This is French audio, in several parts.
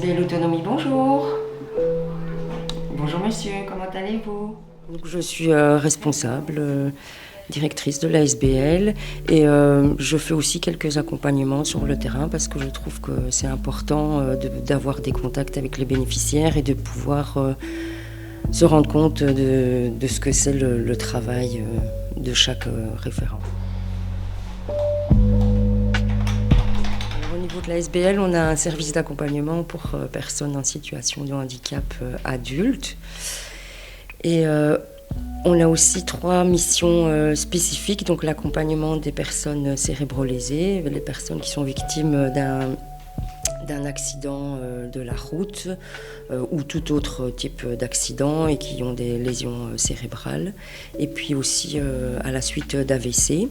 ASBL Autonomie, bonjour. Bonjour monsieur, comment allez-vous? Donc, je suis responsable, directrice de l'ASBL et je fais aussi quelques accompagnements sur le terrain parce que je trouve que c'est important d'avoir des contacts avec les bénéficiaires et de pouvoir se rendre compte de ce que c'est le travail de chaque référent. Au niveau de l'ASBL, on a un service d'accompagnement pour personnes en situation de handicap adultes. Et on a aussi 3 missions spécifiques, donc l'accompagnement des personnes cérébrolésées, les personnes qui sont victimes d'un accident de la route ou tout autre type d'accident et qui ont des lésions cérébrales, et puis aussi à la suite d'AVC.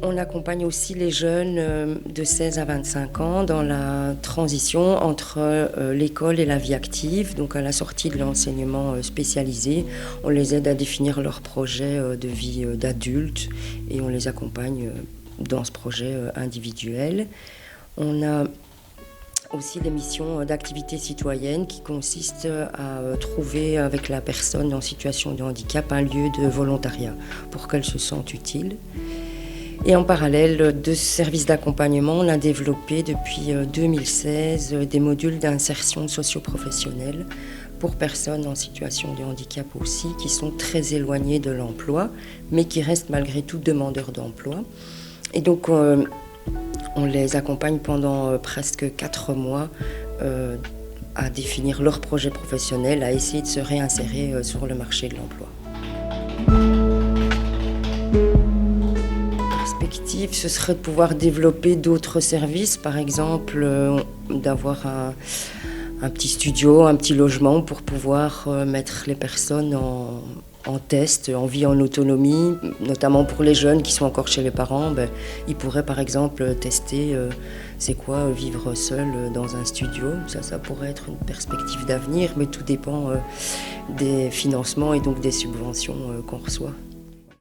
On accompagne aussi les jeunes de 16 à 25 ans dans la transition entre l'école et la vie active. Donc à la sortie de l'enseignement spécialisé, on les aide à définir leur projet de vie d'adulte et on les accompagne dans ce projet individuel. On a aussi des missions d'activité citoyenne qui consistent à trouver avec la personne en situation de handicap un lieu de volontariat pour qu'elle se sente utile. Et en parallèle de ce service d'accompagnement, on a développé depuis 2016 des modules d'insertion socio-professionnelle pour personnes en situation de handicap aussi, qui sont très éloignées de l'emploi, mais qui restent malgré tout demandeurs d'emploi. Et donc on les accompagne pendant presque 4 mois à définir leur projet professionnel, à essayer de se réinsérer sur le marché de l'emploi. Ce serait de pouvoir développer d'autres services, par exemple d'avoir un petit studio, un petit logement pour pouvoir mettre les personnes en test, en vie en autonomie, notamment pour les jeunes qui sont encore chez les parents. Ils pourraient par exemple tester c'est quoi vivre seul dans un studio. Ça pourrait être une perspective d'avenir, mais tout dépend des financements et donc des subventions qu'on reçoit.